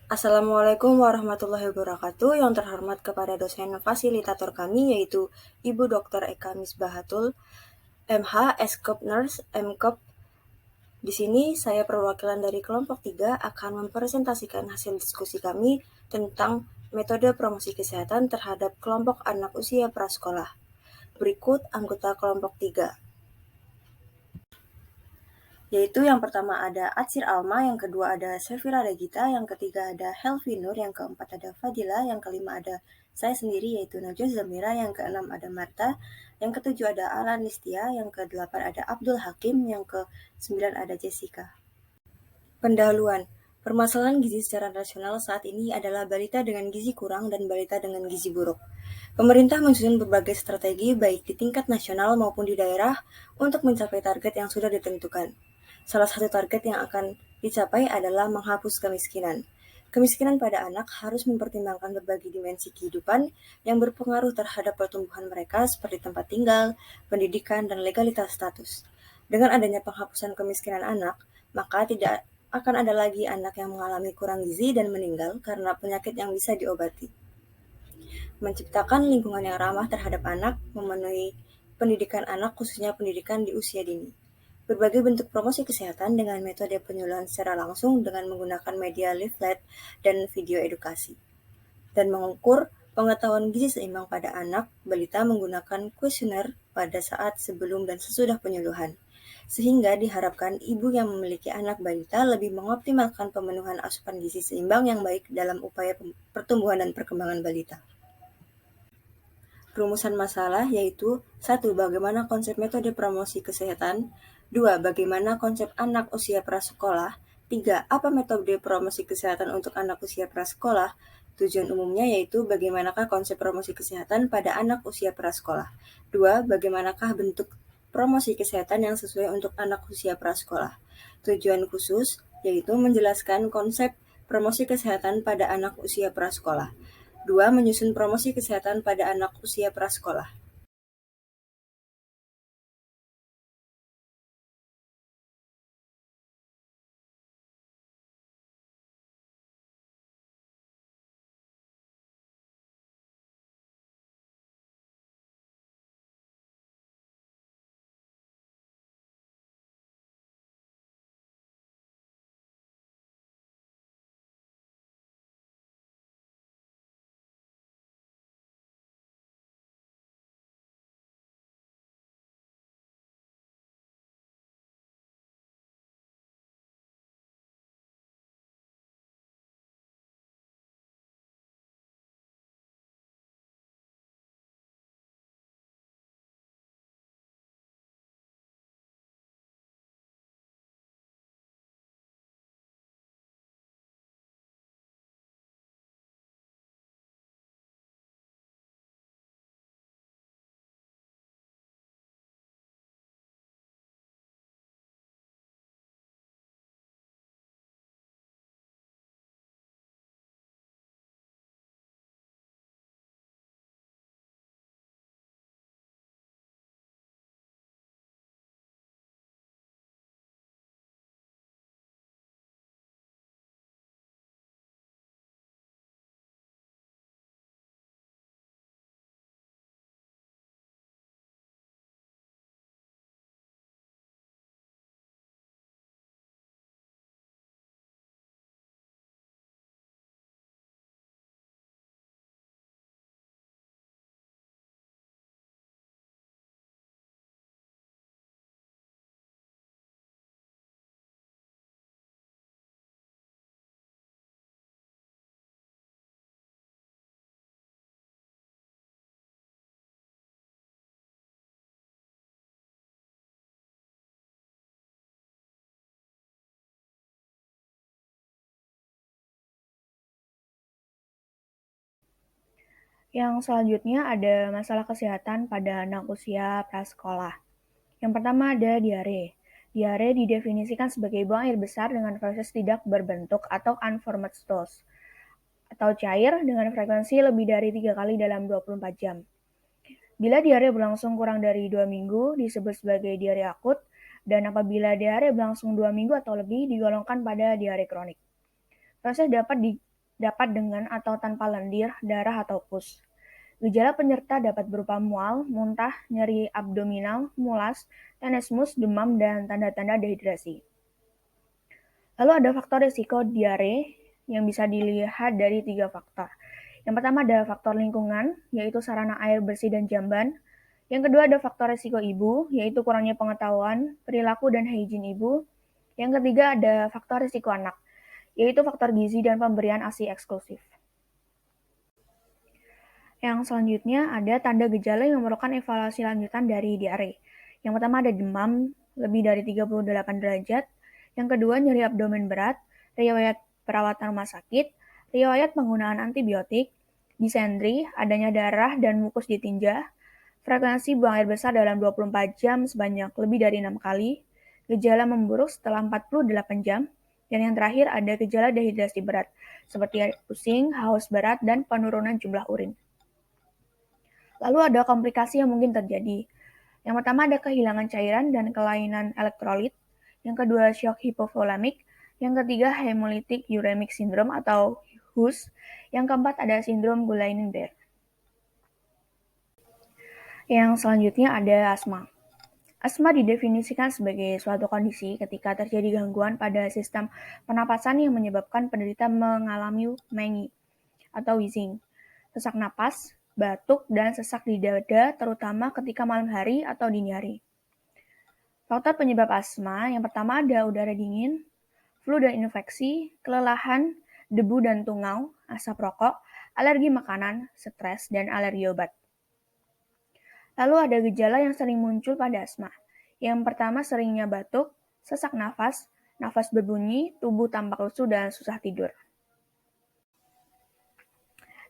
Assalamualaikum warahmatullahi wabarakatuh. Yang terhormat kepada dosen fasilitator kami yaitu Ibu Dr. Eka Misbahatul, MH, Eskop Nurse, MKop. Di sini saya perwakilan dari kelompok 3 akan mempresentasikan hasil diskusi kami tentang metode promosi kesehatan terhadap kelompok anak usia prasekolah. Berikut anggota kelompok 3. Yaitu yang pertama ada Atsir Alma, yang kedua ada Sefira Regita, yang ketiga ada Helvi Nur, yang keempat ada Fadila, yang kelima ada saya sendiri yaitu Najwa Zamira, yang keenam ada Marta, yang ketujuh ada Alan Listia, yang kedelapan ada Abdul Hakim, yang ke-9 ada Jessica. Pendahuluan. Permasalahan gizi secara nasional saat ini adalah balita dengan gizi kurang dan balita dengan gizi buruk. Pemerintah menyusun berbagai strategi baik di tingkat nasional maupun di daerah untuk mencapai target yang sudah ditentukan. Salah satu target yang akan dicapai adalah menghapus kemiskinan. Kemiskinan pada anak harus mempertimbangkan berbagai dimensi kehidupan yang berpengaruh terhadap pertumbuhan mereka seperti tempat tinggal, pendidikan, dan legalitas status. Dengan adanya penghapusan kemiskinan anak, maka tidak akan ada lagi anak yang mengalami kurang gizi dan meninggal karena penyakit yang bisa diobati. Menciptakan lingkungan yang ramah terhadap anak, memenuhi pendidikan anak khususnya pendidikan di usia dini. Berbagai bentuk promosi kesehatan dengan metode penyuluhan secara langsung dengan menggunakan media leaflet dan video edukasi. Dan mengukur pengetahuan gizi seimbang pada anak balita menggunakan kuesioner pada saat sebelum dan sesudah penyuluhan. Sehingga diharapkan ibu yang memiliki anak balita lebih mengoptimalkan pemenuhan asupan gizi seimbang yang baik dalam upaya pertumbuhan dan perkembangan balita. Rumusan masalah yaitu 1. Bagaimana konsep metode promosi kesehatan. 2. Bagaimana konsep anak usia prasekolah. 3. Apa metode promosi kesehatan untuk anak usia prasekolah. Tujuan umumnya yaitu bagaimanakah konsep promosi kesehatan pada anak usia prasekolah. 2. Bagaimanakah bentuk promosi kesehatan yang sesuai untuk anak usia prasekolah. Tujuan khusus yaitu menjelaskan konsep promosi kesehatan pada anak usia prasekolah. 2. Menyusun promosi kesehatan pada anak usia prasekolah. Yang selanjutnya ada masalah kesehatan pada anak usia prasekolah. Yang pertama ada diare. Diare didefinisikan sebagai buang air besar dengan proses tidak berbentuk atau unformed stools, atau cair dengan frekuensi lebih dari 3 kali dalam 24 jam. Bila diare berlangsung kurang dari 2 minggu, disebut sebagai diare akut, dan apabila diare berlangsung 2 minggu atau lebih, digolongkan pada diare kronik. Proses dapat dapat dengan atau tanpa lendir, darah, atau pus. Gejala penyerta dapat berupa mual, muntah, nyeri abdominal, mulas, tenesmus, demam, dan tanda-tanda dehidrasi. Lalu ada faktor risiko diare yang bisa dilihat dari 3 faktor. Yang pertama ada faktor lingkungan, yaitu sarana air bersih dan jamban. Yang kedua ada faktor risiko ibu, yaitu kurangnya pengetahuan, perilaku, dan higien ibu. Yang ketiga ada faktor risiko anak, yaitu faktor gizi dan pemberian ASI eksklusif. Yang selanjutnya ada tanda gejala yang memerlukan evaluasi lanjutan dari diare. Yang pertama ada demam lebih dari 38 derajat. Yang kedua nyeri abdomen berat, riwayat perawatan rumah sakit, riwayat penggunaan antibiotik, disentri, adanya darah dan mukus di tinja, frekuensi buang air besar dalam 24 jam sebanyak lebih dari 6 kali, gejala memburuk setelah 48 jam, dan yang terakhir ada gejala dehidrasi berat, seperti pusing, haus berat, dan penurunan jumlah urin. Lalu ada komplikasi yang mungkin terjadi. Yang pertama ada kehilangan cairan dan kelainan elektrolit. Yang kedua shock hipovolemik. Yang ketiga hemolytic uremic syndrome atau HUS. Yang keempat ada sindrom Guillain-Barré. Yang selanjutnya ada asma. Asma didefinisikan sebagai suatu kondisi ketika terjadi gangguan pada sistem pernapasan yang menyebabkan penderita mengalami mengi atau wheezing, sesak napas, batuk, dan sesak di dada terutama ketika malam hari atau dini hari. Faktor penyebab asma yang pertama ada udara dingin, flu dan infeksi, kelelahan, debu dan tungau, asap rokok, alergi makanan, stres, dan alergi obat. Lalu ada gejala yang sering muncul pada asma. Yang pertama seringnya batuk, sesak nafas, nafas berbunyi, tubuh tampak lesu dan susah tidur.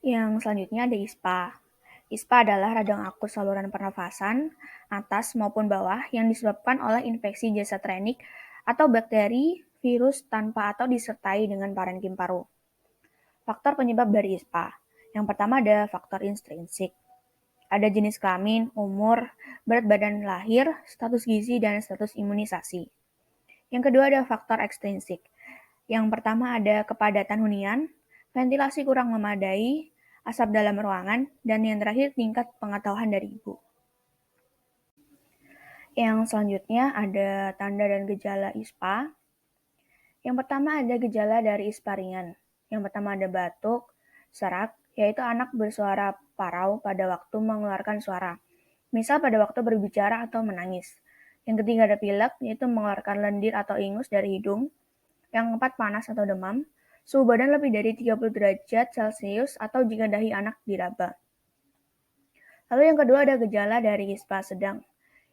Yang selanjutnya ada ISPA. ISPA adalah radang akut saluran pernafasan atas maupun bawah yang disebabkan oleh infeksi Jesatrenic atau bakteri, virus tanpa atau disertai dengan parenkim paru. Faktor penyebab dari ISPA. Yang pertama ada faktor intrinsik. Ada jenis kelamin, umur, berat badan lahir, status gizi, dan status imunisasi. Yang kedua ada faktor ekstrinsik. Yang pertama ada kepadatan hunian, ventilasi kurang memadai, asap dalam ruangan, dan yang terakhir tingkat pengetahuan dari ibu. Yang selanjutnya ada tanda dan gejala ISPA. Yang pertama ada gejala dari ISPA ringan. Yang pertama ada batuk, serak, yaitu anak bersuara parau pada waktu mengeluarkan suara, misal pada waktu berbicara atau menangis. Yang ketiga ada pilek, yaitu mengeluarkan lendir atau ingus dari hidung. Yang keempat panas atau demam, suhu badan lebih dari 30 derajat Celcius atau jika dahi anak diraba. Lalu yang kedua ada gejala dari ISPA sedang.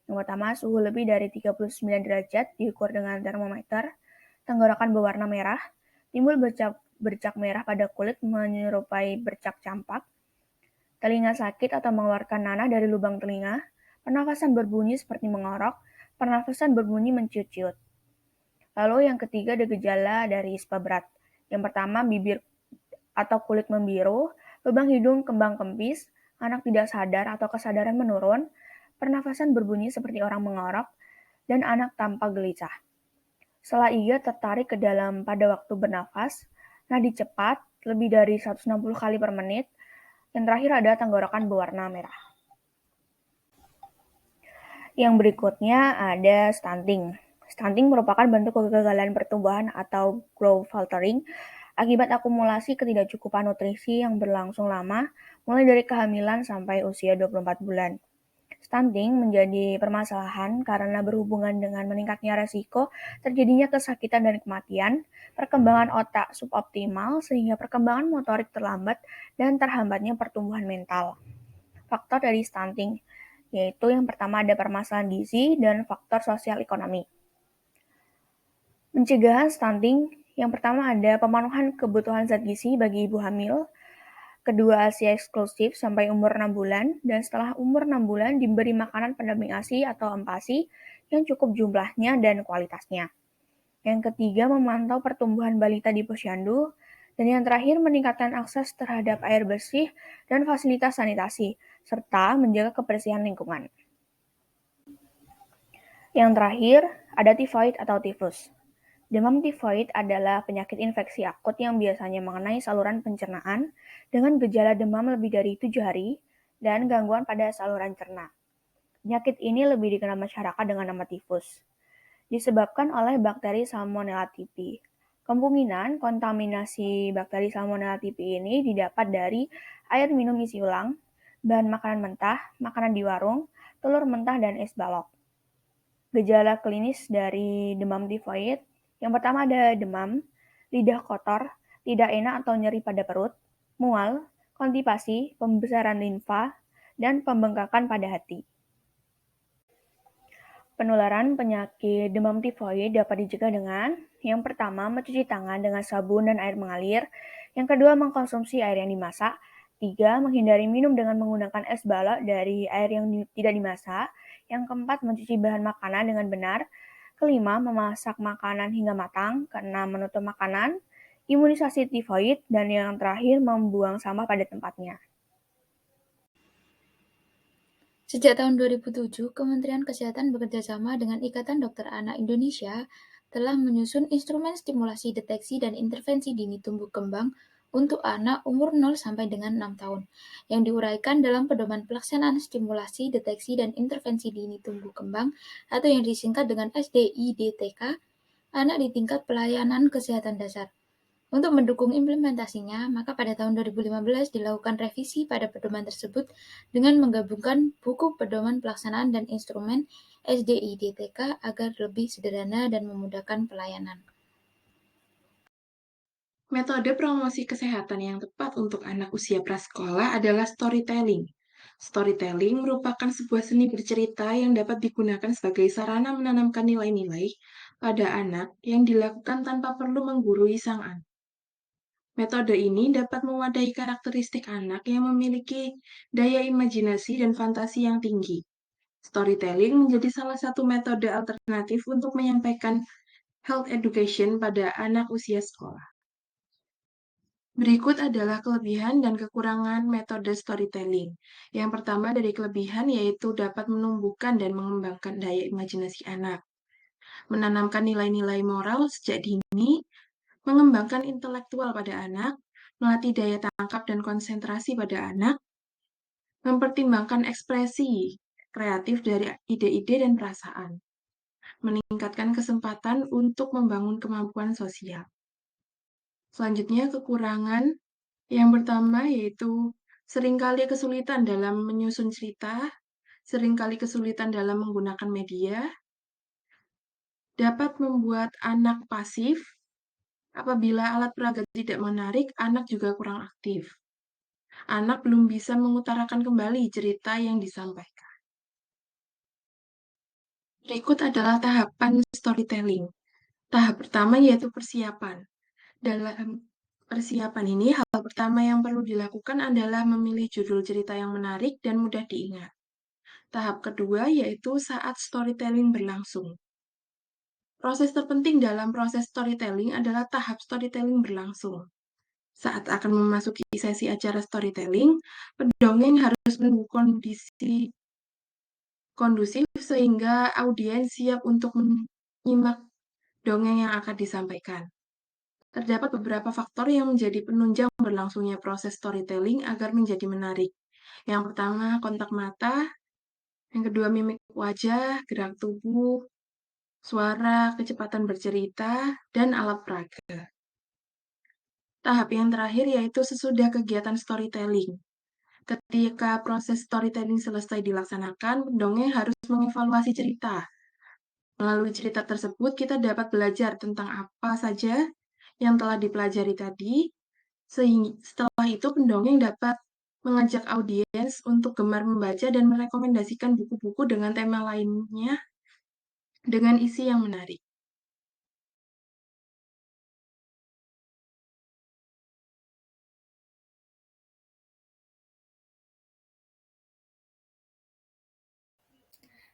Yang pertama suhu lebih dari 39 derajat diukur dengan termometer, tenggorokan berwarna merah, timbul bercak merah pada kulit menyerupai bercak campak, telinga sakit atau mengeluarkan nanah dari lubang telinga, pernafasan berbunyi seperti mengorok, pernafasan berbunyi menciut-ciut. Lalu yang ketiga ada gejala dari ISPA berat. Yang pertama bibir atau kulit membiru, lubang hidung kembang kempis, anak tidak sadar atau kesadaran menurun, pernafasan berbunyi seperti orang mengorok, dan anak tampak gelisah. Setelah iga tertarik ke dalam pada waktu bernafas, nadi cepat, lebih dari 160 kali per menit, yang terakhir ada tenggorokan berwarna merah. Yang berikutnya ada stunting. Stunting merupakan bentuk kegagalan pertumbuhan atau growth faltering akibat akumulasi ketidakcukupan nutrisi yang berlangsung lama, mulai dari kehamilan sampai usia 24 bulan. Stunting menjadi permasalahan karena berhubungan dengan meningkatnya resiko terjadinya kesakitan dan kematian, perkembangan otak suboptimal sehingga perkembangan motorik terlambat, dan terhambatnya pertumbuhan mental. Faktor dari stunting, yaitu yang pertama ada permasalahan gizi dan faktor sosial ekonomi. Pencegahan stunting, yang pertama ada pemenuhan kebutuhan zat gizi bagi ibu hamil, kedua ASI eksklusif sampai umur 6 bulan, dan setelah umur 6 bulan diberi makanan pendamping ASI atau AMPASI yang cukup jumlahnya dan kualitasnya. Yang ketiga memantau pertumbuhan balita di posyandu, dan yang terakhir meningkatkan akses terhadap air bersih dan fasilitas sanitasi, serta menjaga kebersihan lingkungan. Yang terakhir ada tifoid atau tifus. Demam tifoid adalah penyakit infeksi akut yang biasanya mengenai saluran pencernaan dengan gejala demam lebih dari 7 hari dan gangguan pada saluran cerna. Penyakit ini lebih dikenal masyarakat dengan nama tifus. Disebabkan oleh bakteri Salmonella typhi. Kemungkinan kontaminasi bakteri Salmonella typhi ini didapat dari air minum isi ulang, bahan makanan mentah, makanan di warung, telur mentah, dan es balok. Gejala klinis dari demam tifoid, yang pertama ada demam, lidah kotor, tidak enak atau nyeri pada perut, mual, konstipasi, pembesaran limfa, dan pembengkakan pada hati. Penularan penyakit demam tifoid dapat dicegah dengan yang pertama, mencuci tangan dengan sabun dan air mengalir. Yang kedua, mengkonsumsi air yang dimasak. Tiga, menghindari minum dengan menggunakan es balok dari air yang tidak dimasak. Yang keempat, mencuci bahan makanan dengan benar. Kelima, memasak makanan hingga matang. Keenam, menutup makanan, imunisasi tifoid, dan yang terakhir, membuang sampah pada tempatnya. Sejak tahun 2007, Kementerian Kesehatan bekerjasama dengan Ikatan Dokter Anak Indonesia telah menyusun instrumen stimulasi deteksi dan intervensi dini tumbuh kembang untuk anak umur 0 sampai dengan 6 tahun, yang diuraikan dalam Pedoman Pelaksanaan Stimulasi Deteksi dan Intervensi Dini Tumbuh Kembang atau yang disingkat dengan SDIDTK, anak di tingkat pelayanan kesehatan dasar. Untuk mendukung implementasinya, maka pada tahun 2015 dilakukan revisi pada pedoman tersebut dengan menggabungkan buku pedoman pelaksanaan dan instrumen SDIDTK agar lebih sederhana dan memudahkan pelayanan. Metode promosi kesehatan yang tepat untuk anak usia prasekolah adalah storytelling. Storytelling merupakan sebuah seni bercerita yang dapat digunakan sebagai sarana menanamkan nilai-nilai pada anak yang dilakukan tanpa perlu menggurui sang anak. Metode ini dapat mewadahi karakteristik anak yang memiliki daya imajinasi dan fantasi yang tinggi. Storytelling menjadi salah satu metode alternatif untuk menyampaikan health education pada anak usia sekolah. Berikut adalah kelebihan dan kekurangan metode storytelling. Yang pertama dari kelebihan yaitu dapat menumbuhkan dan mengembangkan daya imajinasi anak, menanamkan nilai-nilai moral sejak dini, mengembangkan intelektual pada anak, melatih daya tangkap dan konsentrasi pada anak, mempertimbangkan ekspresi kreatif dari ide-ide dan perasaan, meningkatkan kesempatan untuk membangun kemampuan sosial. Selanjutnya, kekurangan yang pertama yaitu seringkali kesulitan dalam menyusun cerita, seringkali kesulitan dalam menggunakan media, dapat membuat anak pasif. Apabila alat peraga tidak menarik, anak juga kurang aktif. Anak belum bisa mengutarakan kembali cerita yang disampaikan. Berikut adalah tahapan storytelling. Tahap pertama yaitu persiapan. Dalam persiapan ini, hal pertama yang perlu dilakukan adalah memilih judul cerita yang menarik dan mudah diingat. Tahap kedua yaitu saat storytelling berlangsung. Proses terpenting dalam proses storytelling adalah tahap storytelling berlangsung. Saat akan memasuki sesi acara storytelling, pendongeng harus menunggu kondisi kondusif sehingga audiens siap untuk menyimak dongeng yang akan disampaikan. Terdapat beberapa faktor yang menjadi penunjang berlangsungnya proses storytelling agar menjadi menarik. Yang pertama, kontak mata. Yang kedua, mimik wajah, gerak tubuh, suara, kecepatan bercerita, dan alat peraga. Tahap yang terakhir yaitu sesudah kegiatan storytelling. Ketika proses storytelling selesai dilaksanakan, pendongeng harus mengevaluasi cerita. Melalui cerita tersebut, kita dapat belajar tentang apa saja yang telah dipelajari tadi. Setelah itu, pendongeng dapat mengajak audiens untuk gemar membaca dan merekomendasikan buku-buku dengan tema lainnya dengan isi yang menarik.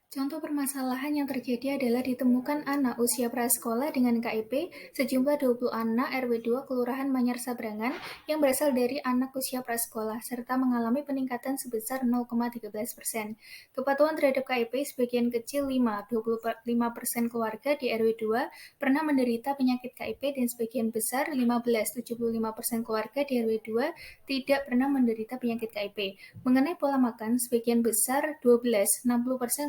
Contoh permasalahan yang terjadi adalah ditemukan anak usia prasekolah dengan KIP sejumlah 20 anak RW 2 Kelurahan Manyar Sabrangan yang berasal dari anak usia prasekolah serta mengalami peningkatan sebesar 0,13%. Kepatuhan terhadap KIP sebagian kecil 25% keluarga di RW 2 pernah menderita penyakit KIP dan sebagian besar 75% keluarga di RW 2 tidak pernah menderita penyakit KIP. Mengenai pola makan, sebagian besar 60%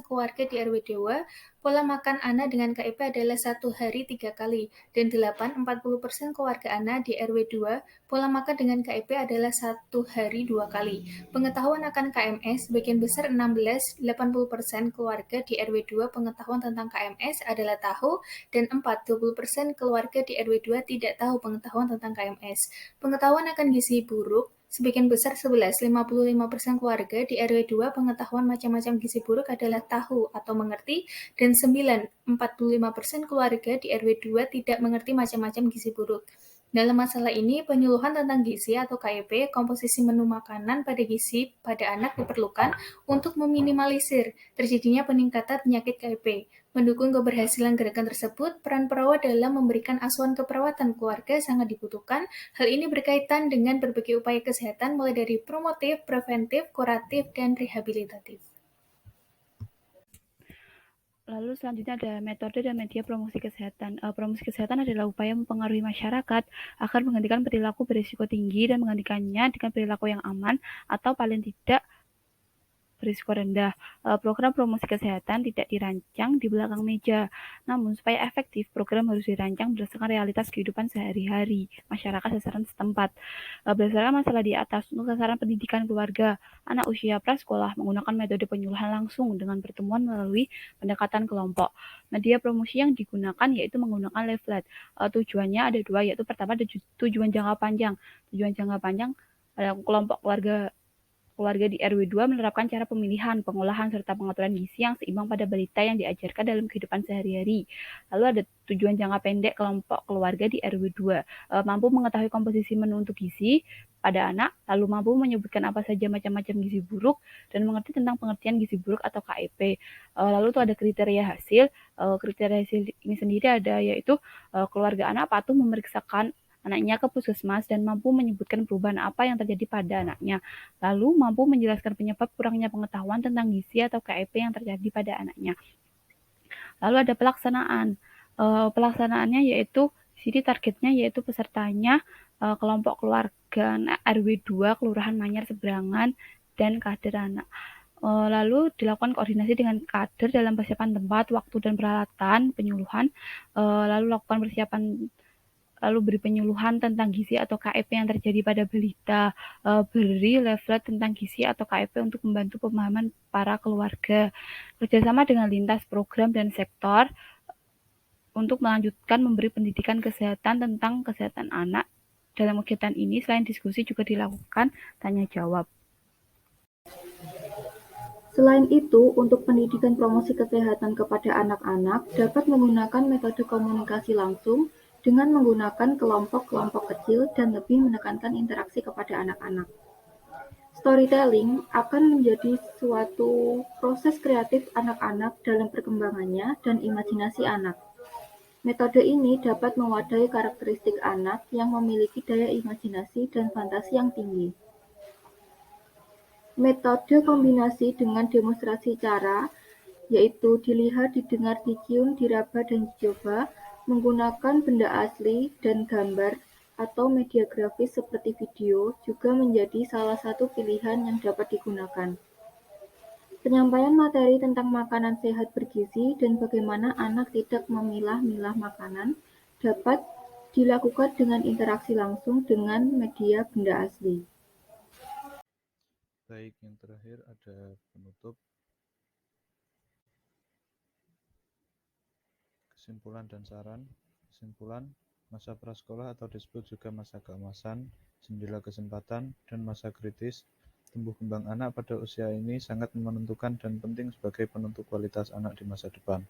keluarga di RW 2, pola makan anak dengan KIP adalah 1 hari 3 kali, dan 40% keluarga anak di RW 2, pola makan dengan KIP adalah 1 hari 2 kali. Pengetahuan akan KMS, sebagian besar 80% keluarga di RW 2 pengetahuan tentang KMS adalah tahu, dan 20% keluarga di RW 2 tidak tahu pengetahuan tentang KMS. Pengetahuan akan gizi buruk, sebagian besar 55% keluarga di RW 2 pengetahuan macam-macam gizi buruk adalah tahu atau mengerti, dan 45% keluarga di RW 2 tidak mengerti macam-macam gizi buruk. Dalam masalah ini, penyuluhan tentang gizi atau KIP, komposisi menu makanan pada gizi pada anak diperlukan untuk meminimalisir terjadinya peningkatan penyakit KIP. Mendukung keberhasilan gerakan tersebut, peran perawat dalam memberikan asuhan keperawatan keluarga sangat dibutuhkan. Hal ini berkaitan dengan berbagai upaya kesehatan mulai dari promotif, preventif, kuratif, dan rehabilitatif. Lalu selanjutnya ada metode dan media promosi kesehatan. Promosi kesehatan adalah upaya mempengaruhi masyarakat agar menghentikan perilaku berisiko tinggi dan menggantikannya dengan perilaku yang aman atau paling tidak berisiko rendah. Program promosi kesehatan tidak dirancang di belakang meja. Namun, supaya efektif, program harus dirancang berdasarkan realitas kehidupan sehari-hari masyarakat sasaran setempat. Berdasarkan masalah di atas, untuk sasaran pendidikan keluarga, anak usia prasekolah menggunakan metode penyuluhan langsung dengan pertemuan melalui pendekatan kelompok. Media promosi yang digunakan yaitu menggunakan leaflet. Tujuannya ada dua, yaitu pertama ada tujuan jangka panjang. Tujuan jangka panjang kelompok keluarga di RW 2 menerapkan cara pemilihan, pengolahan, serta pengaturan gizi yang seimbang pada balita yang diajarkan dalam kehidupan sehari-hari. Lalu ada tujuan jangka pendek kelompok keluarga di RW 2, mampu mengetahui komposisi menu untuk gizi pada anak, lalu mampu menyebutkan apa saja macam-macam gizi buruk, dan mengerti tentang pengertian gizi buruk atau KIP. Lalu itu ada kriteria hasil. Kriteria hasil ini sendiri ada yaitu keluarga anak patuh memeriksakan anaknya ke puskesmas dan mampu menyebutkan perubahan apa yang terjadi pada anaknya. Lalu mampu menjelaskan penyebab kurangnya pengetahuan tentang gizi atau KIP yang terjadi pada anaknya. Lalu ada pelaksanaan. Pelaksanaannya yaitu di sini targetnya yaitu pesertanya kelompok keluarga RW 2 Kelurahan Manyar Sabrangan dan kader anak. Lalu dilakukan koordinasi dengan kader dalam persiapan tempat, waktu, dan peralatan penyuluhan. Lalu lakukan persiapan lalu beri penyuluhan tentang gizi atau KIP yang terjadi pada balita, beri leaflet tentang gizi atau KIP untuk membantu pemahaman para keluarga, kerjasama dengan lintas program dan sektor untuk melanjutkan memberi pendidikan kesehatan tentang kesehatan anak. Dalam kegiatan ini, selain diskusi juga dilakukan tanya jawab. Selain itu, untuk pendidikan promosi kesehatan kepada anak-anak dapat menggunakan metode komunikasi langsung dengan menggunakan kelompok-kelompok kecil dan lebih menekankan interaksi kepada anak-anak. Storytelling akan menjadi suatu proses kreatif anak-anak dalam perkembangannya dan imajinasi anak. Metode ini dapat mewadahi karakteristik anak yang memiliki daya imajinasi dan fantasi yang tinggi. Metode kombinasi dengan demonstrasi cara, yaitu dilihat, didengar, dicium, diraba, dan dicoba, menggunakan benda asli dan gambar atau media grafis seperti video, juga menjadi salah satu pilihan yang dapat digunakan. Penyampaian materi tentang makanan sehat bergizi dan bagaimana anak tidak memilah-milah makanan dapat dilakukan dengan interaksi langsung dengan media benda asli. Baik, yang terakhir ada penutup. Kesimpulan dan saran. Kesimpulan, masa prasekolah atau disebut juga masa keemasan, jendela kesempatan, dan masa kritis. Tumbuh kembang anak pada usia ini sangat menentukan dan penting sebagai penentu kualitas anak di masa depan.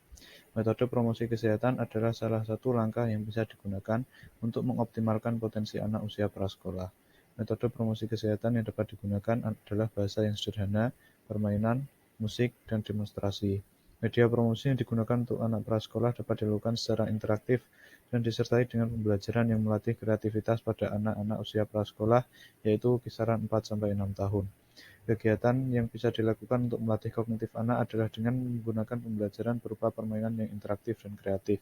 Metode promosi kesehatan adalah salah satu langkah yang bisa digunakan untuk mengoptimalkan potensi anak usia prasekolah. Metode promosi kesehatan yang dapat digunakan adalah bahasa yang sederhana, permainan, musik, dan demonstrasi. Media promosi yang digunakan untuk anak prasekolah dapat dilakukan secara interaktif dan disertai dengan pembelajaran yang melatih kreativitas pada anak-anak usia prasekolah, yaitu kisaran 4-6 tahun. Kegiatan yang bisa dilakukan untuk melatih kognitif anak adalah dengan menggunakan pembelajaran berupa permainan yang interaktif dan kreatif.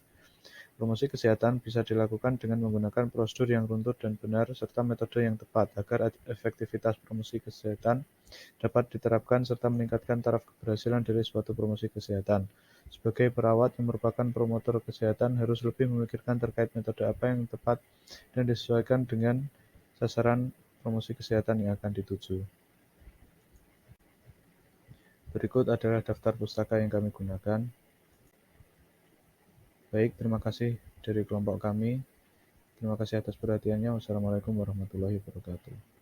Promosi kesehatan bisa dilakukan dengan menggunakan prosedur yang runtut dan benar serta metode yang tepat agar efektivitas promosi kesehatan dapat diterapkan serta meningkatkan taraf keberhasilan dari suatu promosi kesehatan. Sebagai perawat yang merupakan promotor kesehatan harus lebih memikirkan terkait metode apa yang tepat dan disesuaikan dengan sasaran promosi kesehatan yang akan dituju. Berikut adalah daftar pustaka yang kami gunakan. Baik, terima kasih dari kelompok kami. Terima kasih atas perhatiannya. Wassalamualaikum warahmatullahi wabarakatuh.